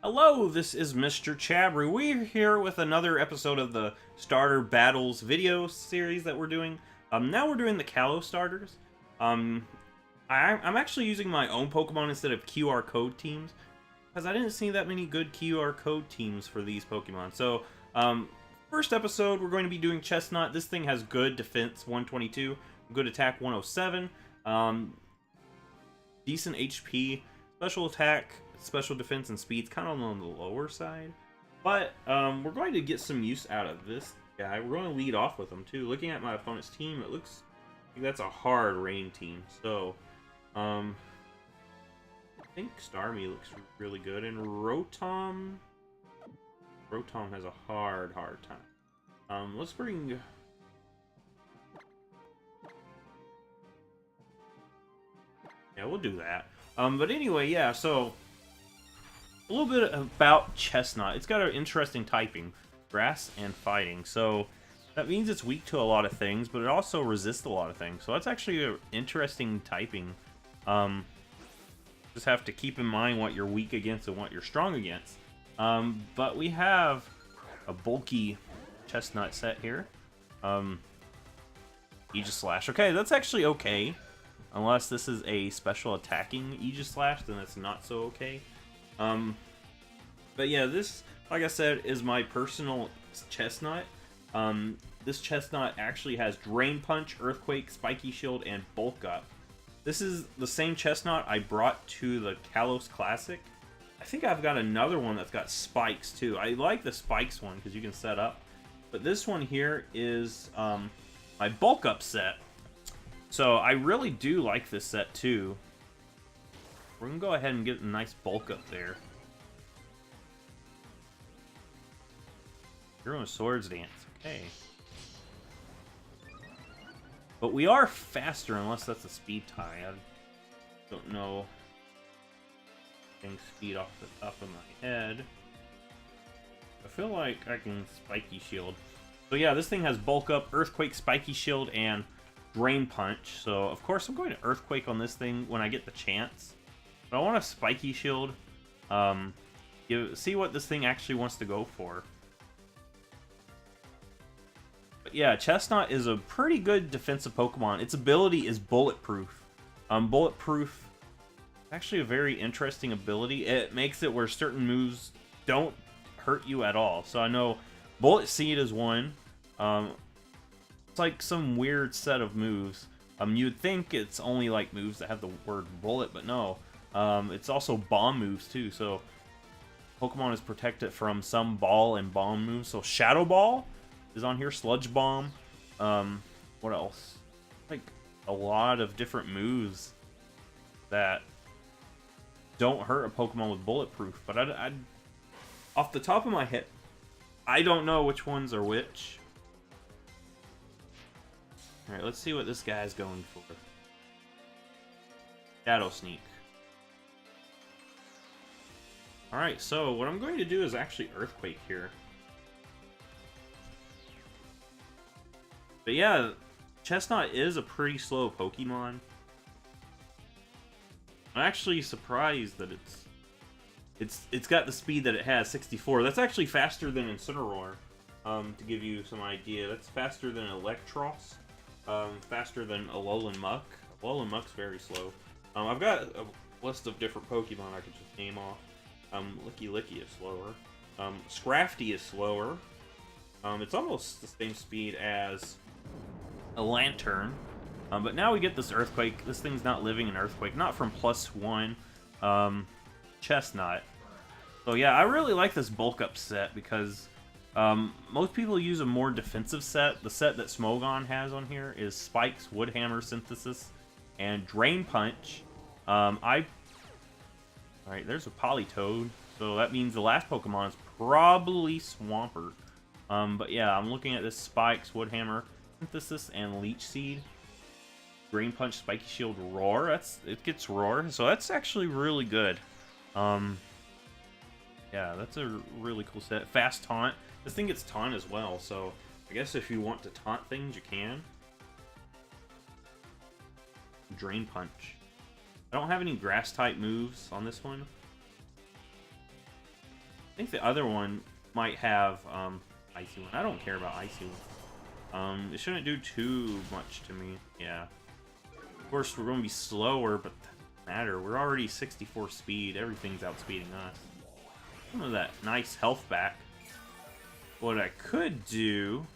Hello, this is Mr. Chabry. We're here with another episode of the Starter Battles video series that we're doing. Now we're doing the Kalos starters. I'm actually using my own Pokemon instead of QR code teams, because I didn't see that many good QR code teams for these Pokemon. So, first episode, we're going to be doing Chesnaught. This thing has good defense, 122, good attack, 107, decent HP, special attack, special defense, and speed's kind of on the lower side. But we're going to get some use out of this guy. We're going to lead off with him, too. Looking at my opponent's team, it looks like that's a hard rain team. So, I think Starmie looks really good, and Rotom has a hard time. Let's bring... Yeah, we'll do that. But anyway, yeah, so a little bit about Chesnaught. It's got an interesting typing, grass and fighting. So that means it's weak to a lot of things, but it also resists a lot of things. So that's actually an interesting typing. Just have to keep in mind what you're weak against and what you're strong against. But we have a bulky Chesnaught set here. Aegis Slash. Okay, that's actually okay. Unless this is a special attacking Aegis Slash, then it's not so okay. But yeah, this, like I said, is my personal Chesnaught. This Chesnaught actually has Drain Punch, Earthquake, Spiky Shield, and Bulk Up. This is the same Chesnaught I brought to the Kalos Classic. I think I've got another one that's got spikes too. I like the spikes one because you can set up. But this one here is my Bulk Up set. So I really do like this set too. We're going to go ahead and get a nice bulk up there. You're on a Swords Dance. Okay. But we are faster unless that's a speed tie. I don't know. Getting speed off the top of my head. I feel like I can Spiky Shield. So yeah, this thing has bulk up, Earthquake, Spiky Shield, and Drain Punch. So of course I'm going to Earthquake on this thing when I get the chance. But I want a Spiky Shield. See what this thing actually wants to go for. But yeah, Chesnaught is a pretty good defensive Pokemon. Its ability is Bulletproof. Bulletproof, actually a very interesting ability. It makes it where certain moves don't hurt you at all. So I know Bullet Seed is one. It's like some weird set of moves. You'd think it's only like moves that have the word bullet, but no. It's also bomb moves too, so Pokemon is protected from some ball and bomb moves. So Shadow Ball is on here, Sludge Bomb. What else? Like a lot of different moves that don't hurt a Pokemon with Bulletproof. But I off the top of my head, I don't know which ones are which. Alright, let's see what this guy's going for. Shadow Sneak. Alright, so what I'm going to do is actually Earthquake here. But yeah, Chesnaught is a pretty slow Pokemon. I'm actually surprised that it's got the speed that it has, 64. That's actually faster than Incineroar, to give you some idea. That's faster than Electros, faster than Alolan Muck. Alolan Muck's very slow. I've got a list of different Pokemon I could just name off. Licky is slower. Scrafty is slower. It's almost the same speed as a Lantern. But now we get this Earthquake. This thing's not living in Earthquake. Not from +1. Chesnaught. So yeah, I really like this bulk up set because most people use a more defensive set. The set that Smogon has on here is Spikes, Woodhammer, Synthesis, and Drain Punch. Alright, there's a Politoed, so that means the last Pokemon is probably Swampert. But yeah, I'm looking at this Spikes, Woodhammer, Synthesis, and Leech Seed. Drain Punch, Spiky Shield, Roar. It gets Roar, so that's actually really good. Yeah, that's a really cool set. Fast Taunt. This thing gets Taunt as well, so I guess if you want to taunt things, you can. Drain Punch. I don't have any grass type moves on this one. think the other one might have Icy One. I don't care about Icy One. It shouldn't do too much to me. Yeah. Of course, we're going to be slower, but that doesn't matter. We're already 64 speed. Everything's outspeeding us. Some of that nice health back. What I could do...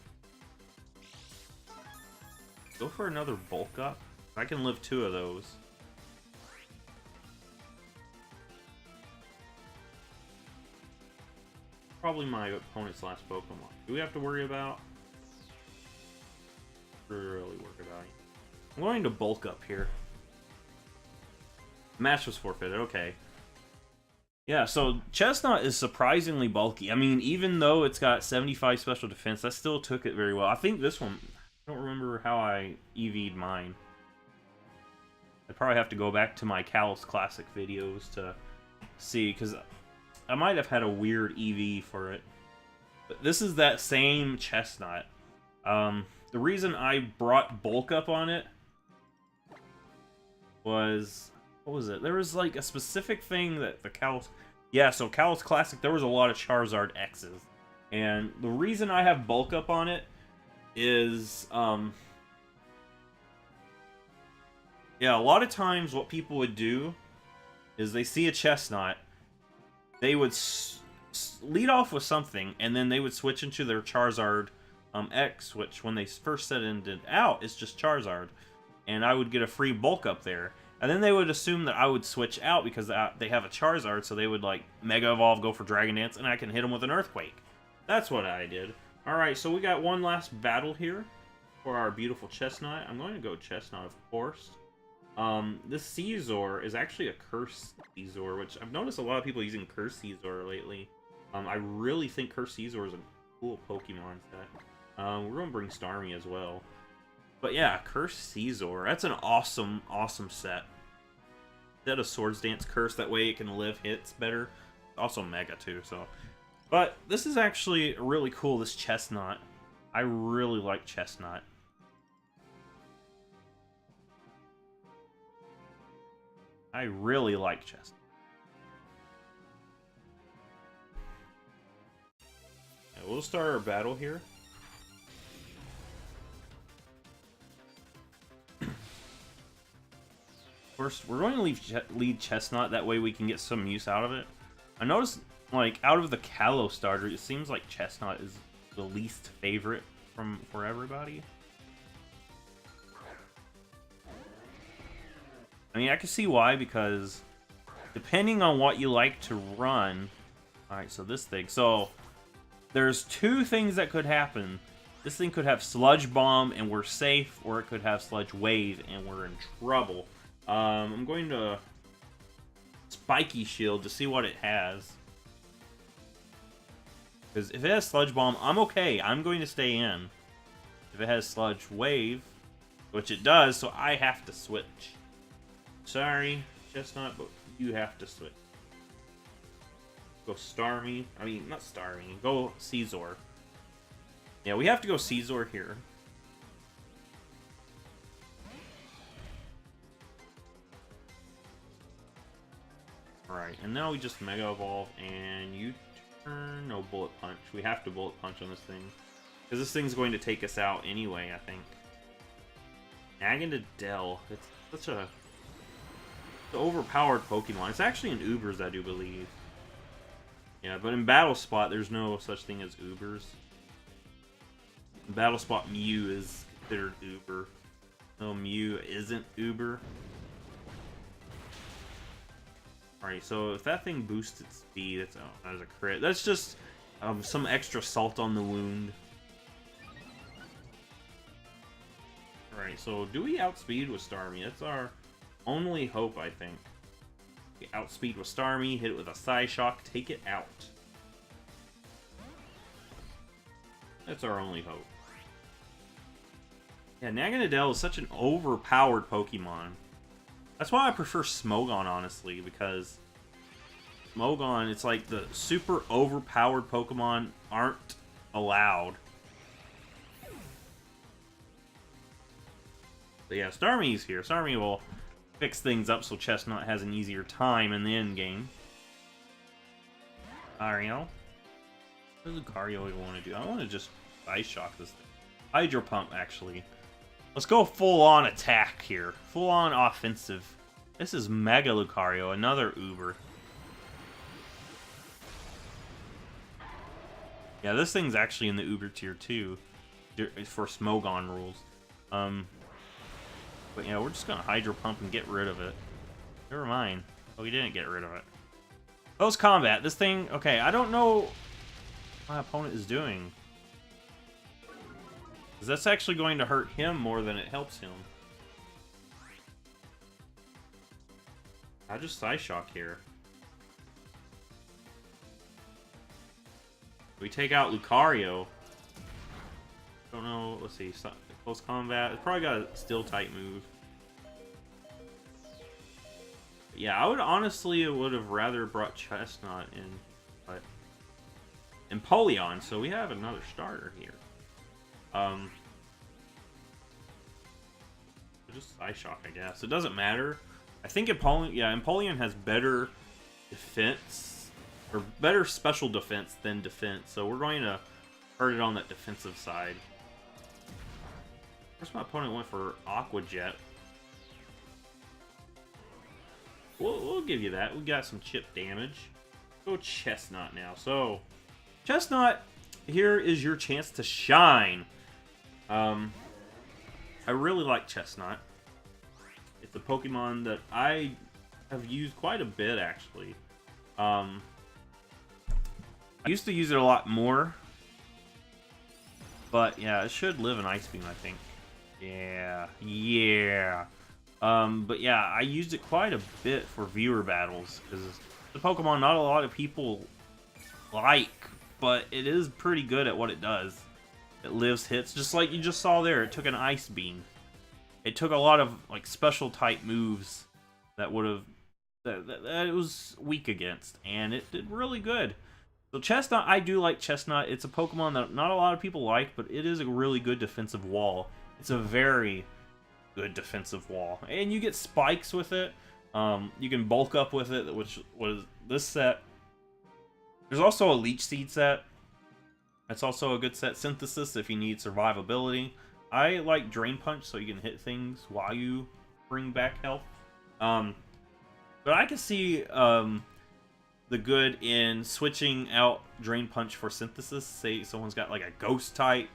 Go for another bulk up. I can live 2 of those. Probably my opponent's last Pokemon. Do we have to worry about? Really worry about it. I'm going to bulk up here. Match was forfeited. Okay. Yeah, so Chesnaught is surprisingly bulky. I mean, even though it's got 75 special defense, I still took it very well. I think this one... I don't remember how I EV'd mine. I'd probably have to go back to my Kalos Classic videos to see, because I might have had a weird EV for it. But this is that same Chesnaught. The reason I brought bulk up on it was... What was it? There was like a specific thing that the Kalos... Yeah, so Kalos Classic, there was a lot of Charizard X's. And the reason I have bulk up on it is... Yeah, a lot of times what people would do is they see a Chesnaught, they would lead off with something, and then they would switch into their Charizard X, which when they first set it out, is just Charizard. And I would get a free bulk up there. And then they would assume that I would switch out because they have a Charizard, so they would like Mega Evolve, go for Dragon Dance, and I can hit them with an Earthquake. That's what I did. Alright, so we got one last battle here for our beautiful Chesnaught. I'm going to go Chesnaught, of course. This Caesar is actually a Curse Caesar, which I've noticed a lot of people using Curse Caesar lately. I really think Curse Caesar is a cool Pokemon set. We're going to bring Starmie as well. But yeah, Curse Caesar, that's an awesome, awesome set. Instead of Swords Dance Curse, that way it can live hits better. Also Mega too, so. But this is actually really cool, this Chesnaught. I really like Chesnaught. I really like Chesnaught. Yeah, we'll start our battle here. First, we're going to lead Chesnaught, that way we can get some use out of it. I noticed, like, out of the Kalos starter, it seems like Chesnaught is the least favorite for everybody. I mean, I can see why, because depending on what you like to run... Alright, so this thing. So, there's 2 things that could happen. This thing could have Sludge Bomb and we're safe, or it could have Sludge Wave and we're in trouble. I'm going to Spiky Shield to see what it has. Because if it has Sludge Bomb, I'm okay. I'm going to stay in. If it has Sludge Wave, which it does, so I have to switch. Sorry, Chesnaught, but you have to switch. Go Starmie. I mean, not Starmie. Go Caesar. Yeah, we have to go Caesar here. Alright, and now we just Mega Evolve, and you turn... No, Bullet Punch. We have to Bullet Punch on this thing. Because this thing's going to take us out anyway, I think. Naganadel. It's such a... It's an overpowered Pokemon. It's actually in Ubers, I do believe. Yeah, but in Battle Spot, there's no such thing as Ubers. In Battle Spot, Mew is considered Uber. No, Mew isn't Uber. Alright, so if that thing boosts its speed, that's that is a crit. That's just some extra salt on the wound. Alright, so do we outspeed with Starmie? That's our only hope, I think. We outspeed with Starmie, hit it with a Psyshock, take it out. That's our only hope. Yeah, Naganadel is such an overpowered Pokemon. That's why I prefer Smogon, honestly, because Smogon, it's like the super overpowered Pokemon aren't allowed. But yeah, Starmie's here. Starmie will fix things up so Chesnaught has an easier time in the end game. Lucario. What does Lucario want to do? I want to just Ice Shock this thing. Hydro Pump, actually. Let's go full-on attack here. Full-on offensive. This is Mega Lucario, another Uber. Yeah, this thing's actually in the Uber tier 2 for Smogon rules. But yeah, we're just gonna Hydro Pump and get rid of it. Never mind. Oh, we didn't get rid of it. Close combat. This thing, okay, I don't know what my opponent is doing. Because that's actually going to hurt him more than it helps him. I just Side Shock here. We take out Lucario. Don't know. Let's see. Close combat. It's probably got a Steel type move. But yeah, I would honestly would have rather brought Chesnaught in, but Empoleon. So we have another starter here. Just Side Shock, I guess. It doesn't matter. I think Empoleon. Yeah, Empoleon has better defense. Or better special defense than defense, so we're going to hurt it on that defensive side. First, my opponent went for Aqua Jet. We'll give you that. We got some chip damage. Go Chesnaught now. So, Chesnaught, here is your chance to shine. I really like Chesnaught. It's a Pokemon that I have used quite a bit, actually. I used to use it a lot more, but yeah, it should live in Ice Beam, I think. Yeah. But yeah, I used it quite a bit for viewer battles, because the Pokemon not a lot of people like, but it is pretty good at what it does. It lives hits, just like you just saw there. It took an Ice Beam. It took a lot of like special type moves that would have that it was weak against, and it did really good. So Chesnaught, I do like Chesnaught. It's a Pokemon that not a lot of people like, but it is a really good defensive wall. It's a very good defensive wall. And you get spikes with it. You can bulk up with it, which was this set. There's also a Leech Seed set. That's also a good set. Synthesis if you need survivability. I like Drain Punch so you can hit things while you bring back health. But I can see the good in switching out Drain Punch for Synthesis. Say someone's got like a Ghost type,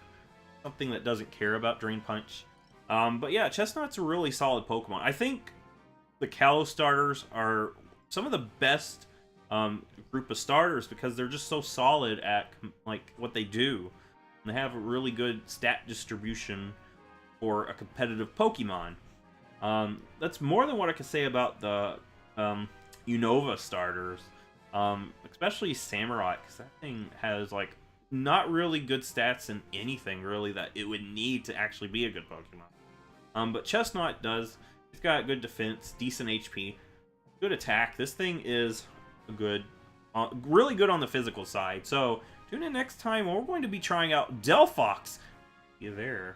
something that doesn't care about Drain Punch. But yeah, Chesnaught's a really solid Pokemon. I think the Kalos starters are some of the best group of starters because they're just so solid at like what they do. And they have a really good stat distribution for a competitive Pokemon. That's more than what I could say about the Unova starters. Especially Samurai, because that thing has like not really good stats in anything really that it would need to actually be a good Pokemon. But Chesnaught does. It's got good defense, decent HP, good attack. This thing is a good, really good on the physical side. So tune in next time. We're going to be trying out Delphox. See you there.